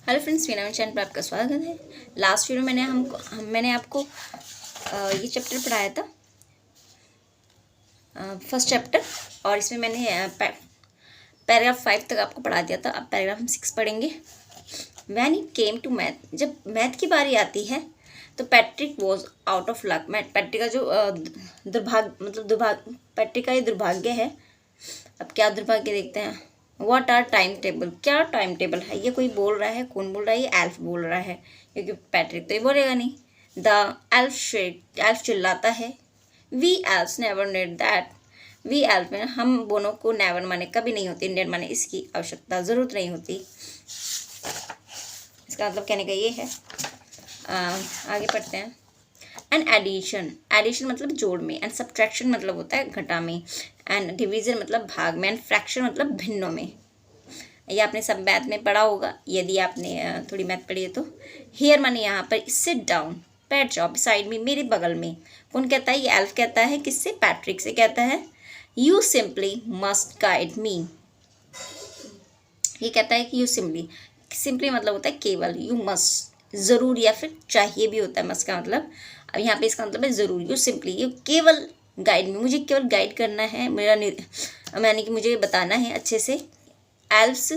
Hello friends, मेरा channel पर आपका स्वागत है। लास्ट वीडियो मैंने आपको ये चैप्टर पढ़ाया था, फर्स्ट चैप्टर, और इसमें मैंने पैराग्राफ 5 तक आपको पढ़ा दिया था। अब पैराग्राफ हम 6 पढ़ेंगे। When it came to math, जब मैथ की बारी आती है तो Patrick was out of luck. Patrick का जो पैट्रिक का ये दुर्भाग्य है। अब क्या दुर्भाग्य देखते हैं। व्हाट आर टाइम टेबल, क्या टाइम टेबल है, ये कोई बोल रहा है। कौन बोल रहा है? ये एल्फ बोल रहा है, क्योंकि पैट्रिक तो ये बोलेगा नहीं। द एल्फ चिल्लाता है। We elf never need that. We elf में हम दोनों को नेवर माने कभी नहीं होती, नीड माने इसकी आवश्यकता, ज़रूरत नहीं होती। इसका मतलब कहने का ये है। आगे पढ़ते हैं। एंड एडिशन, एडिशन मतलब जोड़ में, एंड सब्ट्रैक्शन मतलब होता है घटा में, एंड डिवीजन मतलब भाग में, एंड फ्रैक्शन मतलब भिन्नों में। ये आपने सब मैथ में पढ़ा होगा, यदि आपने थोड़ी मैथ पढ़ी है तो। हियर माने यहाँ पर, सिट डाउन, बैठ जाओ, बिसाइड मी, मेरे बगल में। कौन कहता है? ये एल्फ कहता है। किससे? पैट्रिक से कहता है। You simply must guide me. ये कहता है कि यू सिंपली मतलब होता है केवल, यू मस्ट ज़रूर या फिर चाहिए भी होता है मस्ट का मतलब। अब यहाँ पे इसका मतलब है ज़रूर। यू सिंपली, यू केवल गाइड में, मुझे केवल गाइड करना है, यानी कि मुझे बताना है अच्छे से। एल्फ्स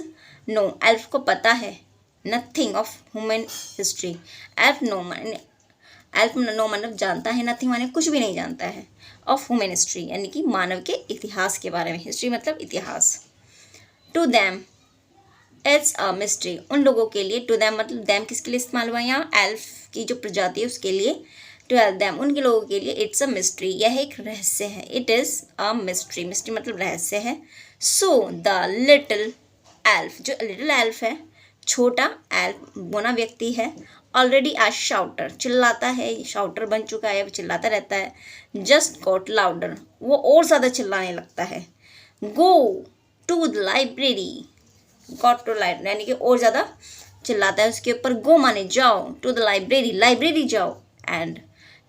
नो, एल्फ को पता है। Nothing of human history, elf know मतलब जानता है, नथिंग माने कुछ भी नहीं जानता है। ऑफ ह्यूमन हिस्ट्री यानी कि मानव के इतिहास के बारे में, हिस्ट्री मतलब इतिहास। To them it's a mystery, उन लोगों के लिए। टू दैम मतलब दैम किसके लिए इस्तेमाल हुआ यहाँ? एल्फ की जो प्रजाति है उसके लिए। टू एल्फ दैम, उनके लोगों के लिए। इट्स अ मिस्ट्री, यह एक रहस्य है। It is a mystery, mystery मतलब रहस्य है। सो द लिटिल एल्फ, जो लिटिल एल्फ है, छोटा एल्फ बोना व्यक्ति है। ऑलरेडी आ शाउटर, चिल्लाता है, शाउटर बन चुका है, चिल्लाता रहता है। जस्ट गॉट लाउडर, वो और ज़्यादा चिल्लाने लगता है। Go to the library, got to library यानी कि और ज़्यादा चिल्लाता है उसके ऊपर। गो माने जाओ, टू द लाइब्रेरी, लाइब्रेरी जाओ। And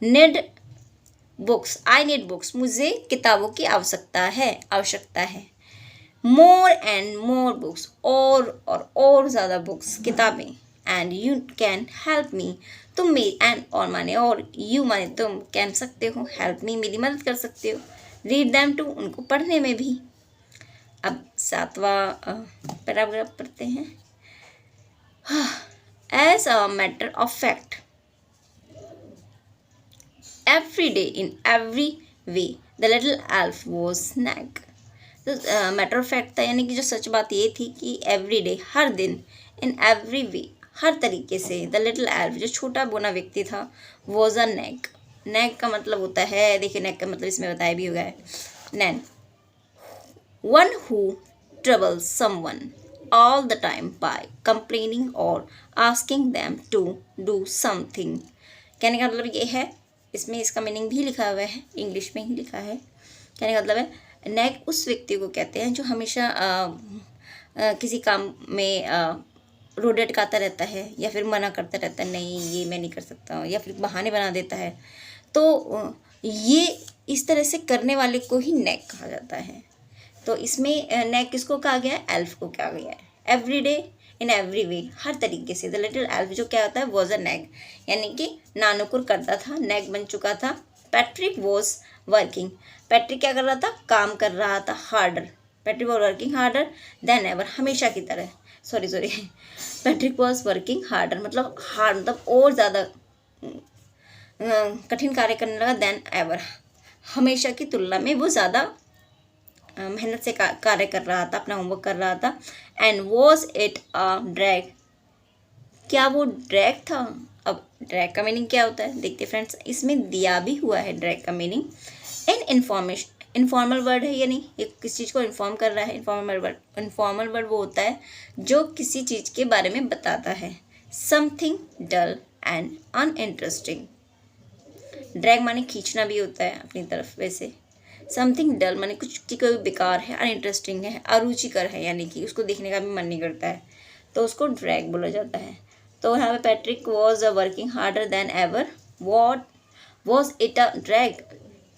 need books, I need books, मुझे किताबों की आवश्यकता है। मोर एंड मोर बुक्स, और ज़्यादा बुक्स, किताबें। And you can help me, तुम मेरी, एंड और माने और, यू माने तुम, कैन सकते हो, हेल्प मी मेरी मदद कर सकते हो। रीड दैम टू, उनको पढ़ने में भी। अब 7वां पैराग्राफ पढ़ते हैं। As a matter of fact, every day in every way the little elf was snack. तो मैटर ऑफ फैक्ट था, यानी कि जो सच बात ये थी कि एवरी डे, हर दिन, इन एवरी वे हर तरीके से, द लिटिल एल्फ जो छोटा बोना व्यक्ति था, वॉज अ नैग। नैग का मतलब होता है, देखिए नैग का मतलब इसमें बताया भी हुआ है, नैन, one who troubles someone all the time by complaining or asking them to do something। कहने का मतलब ये है, इसमें इसका मीनिंग भी लिखा हुआ है, इंग्लिश में ही लिखा है। कहने का मतलब है, नैग उस व्यक्ति को कहते हैं जो हमेशा किसी काम में रोड अटकाता रहता है, या फिर मना करता रहता है, नहीं ये मैं नहीं कर सकता, या फिर बहाने बना देता है। तो ये इस तरह से करने वाले को ही नैग कहा जाता है। तो इसमें नैग किसको कहा गया है? एल्फ को कहा गया है। Every day in every way, हर तरीके से। द लिटिल एल्फ जो क्या होता है? वॉज अ नैग, यानी कि नानुकुर करता था, नैग बन चुका था। पैट्रिक वॉज वर्किंग, पैट्रिक क्या कर रहा था? काम कर रहा था, harder. Patrick was working harder than ever, हमेशा की तरह। Sorry Patrick was working harder मतलब हार्ड मतलब और ज़्यादा कठिन कार्य करने लगा। देन एवर, हमेशा की तुलना में वो ज़्यादा मेहनत से कार्य कर रहा था, अपना होमवर्क कर रहा था। And was it a drag, क्या वो ड्रैग था? अब ड्रैग का मीनिंग क्या होता है देखते फ्रेंड्स, इसमें दिया भी हुआ है ड्रैग का meaning. In information, informal word है, यानी ये किस चीज़ को इन्फॉर्म कर रहा है। इन्फॉर्मल वर्ड वो होता है जो किसी चीज़ के बारे में बताता है। Something dull and uninteresting, drag माने खींचना भी होता है अपनी तरफ। वैसे समथिंग डल माने कुछ की कोई बेकार है, अनइंटरेस्टिंग है, अरुचिकर है, यानी कि उसको देखने का भी मन नहीं करता है, तो उसको ड्रैग बोला जाता है। तो यहाँ पे Patrick was working harder than ever. What was it a drag,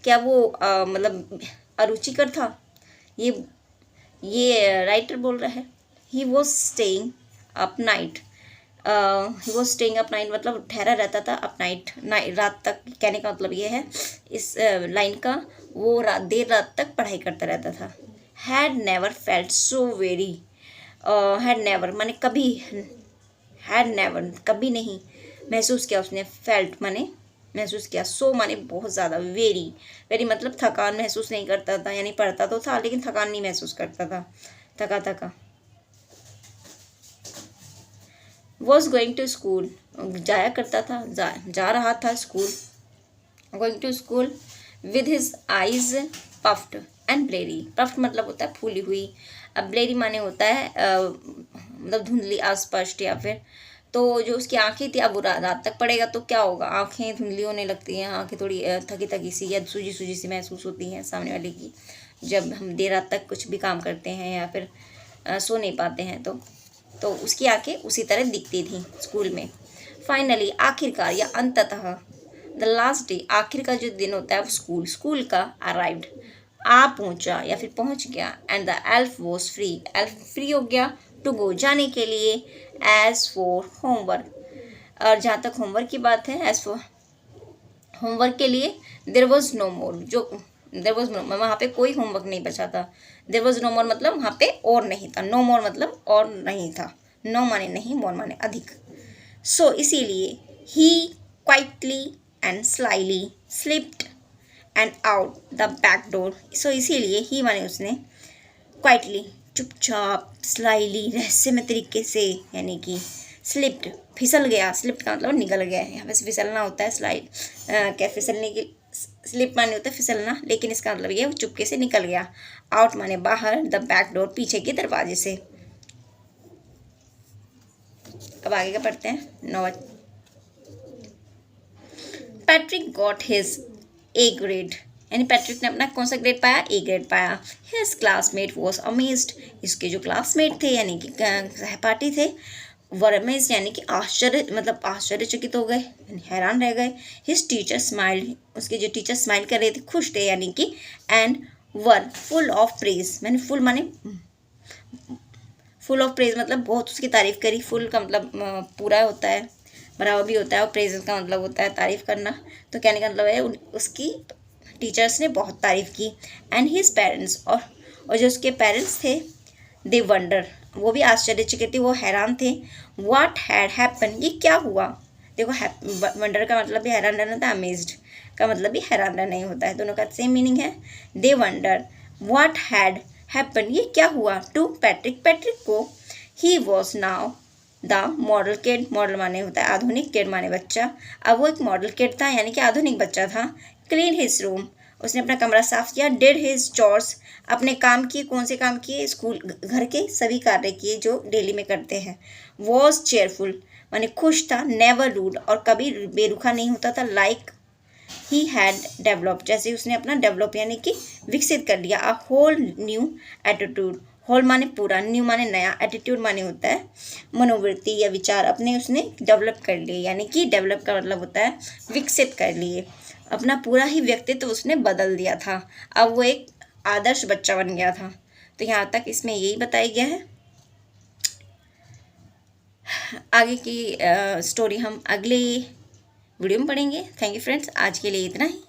क्या वो मतलब अरुचिकर था? ये राइटर बोल रहा है। He was staying up night, he was staying up night, मतलब ठहरा रहता था अप नाइट, रात तक। कहने का मतलब ये है इस लाइन का, वो देर रात तक पढ़ाई करता रहता था। Had never felt so very, had never माने कभी, हैड नेवर कभी नहीं महसूस किया उसने, फेल्ट माने महसूस किया, सो माने बहुत ज़्यादा, वेरी वेरी मतलब थकान महसूस नहीं करता था, यानी पढ़ता तो था लेकिन थकान नहीं महसूस करता था, थका थका। वॉज गोइंग टू स्कूल, जाया करता था, जा रहा था school. Going to school with his eyes puffed and bleary, puffed मतलब होता है फूली हुई, अब ब्लेरी माने होता है मतलब धुंधली, अस्पष्ट, या फिर तो जो उसकी आंखें थी, अब वो रात तक पड़ेगा तो क्या होगा, आंखें धुंधली होने लगती हैं, आंखें थोड़ी थकी थकी सी या सूजी सूजी सी महसूस होती हैं सामने वाले की, जब हम देर रात तक कुछ भी काम करते हैं या फिर सो नहीं पाते हैं तो उसकी आंखें उसी तरह दिखती थी स्कूल में। फाइनली आखिरकार या अंततः, द लास्ट डे आखिर का जो दिन होता है वो स्कूल का, अराइव्ड आ पहुंचा या फिर पहुंच गया, and the elf was free, elf free हो गया टू गो जाने के लिए, एज फॉर होमवर्क, और जहाँ तक होमवर्क की बात है, एज फॉर होमवर्क के लिए, देर वॉज नो मोर, जो देर वॉज नो, वहाँ पे कोई होमवर्क नहीं बचा था, देर वॉज नो मोर मतलब वहाँ पे और नहीं था, नो मोर मतलब और नहीं था, नो माने नहीं, मोर माने अधिक। सो इसीलिए he quietly and slyly slipped and out the back door, so इसीलिए ही माने उसने, क्वाइटली चुपचाप, स्लाइली रहस्यमय तरीके से, यानी कि स्लिप्ड फिसल गया, स्लिप्ड का मतलब निकल गया है, यहाँ पे फिसलना होता है, स्लाइड क्या फिसलने की, स्लिप माने होता है फिसलना, लेकिन इसका मतलब ये वो चुपके से निकल गया, आउट माने बाहर, द बैक डोर पीछे के दरवाजे से। अब आगे का पढ़ते हैं। Note, Patrick got his A grade, यानी पैट्रिक ने अपना कौन सा ग्रेड पाया, ए ग्रेड पाया। हिज क्लासमेट वॉज अमेज्ड, इसके जो क्लासमेट थे यानी कि सहपाठी थे, वर अमेज्ड यानी कि आश्चर्य, मतलब आश्चर्यचकित हो गए, हैरान रह गए। हिज टीचर स्माइल्ड, उसके जो टीचर स्माइल कर रहे थे, खुश थे यानी कि, and were full of praise, मैंने फुल माने फुल ऑफ प्रेज मतलब बहुत उसकी तारीफ करी, फुल का मतलब पूरा होता है, बराबर भी होता है, और प्रेज का मतलब होता है तारीफ करना, तो कहने का मतलब है उसकी टीचर्स ने बहुत तारीफ की। एंड हिज पेरेंट्स, और जो उसके पेरेंट्स थे, दे वंडर, वो भी आश्चर्यचकित थे, वो हैरान थे। व्हाट हैड हैपन, ये क्या हुआ, देखो वंडर का मतलब भी हैरान रहना था, अमेज्ड का मतलब भी हैरान रहना ही होता है, दोनों का सेम मीनिंग है। दे वंडर व्हाट हैड हैपन, ये क्या हुआ, टू पैट्रिक, पैट्रिक को। He was now the model kid, model माने होता है आधुनिक, किड माने बच्चा, अब वो एक मॉडल किड था यानी कि आधुनिक बच्चा था। क्लीन हिज रूम, उसने अपना कमरा साफ किया। डिड हिज चॉर्स, अपने काम किए, कौन से काम किए, स्कूल घर के सभी कार्य किए जो डेली में करते हैं। वॉज चेयरफुल माने खुश था। नेवर रूड, और कभी बेरुखा नहीं होता था। लाइक ही हैड डेवलप, जैसे उसने अपना डेवलप यानी कि विकसित कर लिया। A whole new attitude, whole माने पूरा, न्यू माने नया, एटीट्यूड माने होता है मनोवृत्ति या विचार, अपने उसने डेवलप कर लिए, यानी कि डेवलप का मतलब होता है विकसित कर लिए, अपना पूरा ही व्यक्तित्व उसने बदल दिया था, अब वो एक आदर्श बच्चा बन गया था। तो यहाँ तक इसमें यही बताया गया है। आगे की स्टोरी हम अगले वीडियो में पढ़ेंगे। थैंक यू फ्रेंड्स, आज के लिए इतना ही।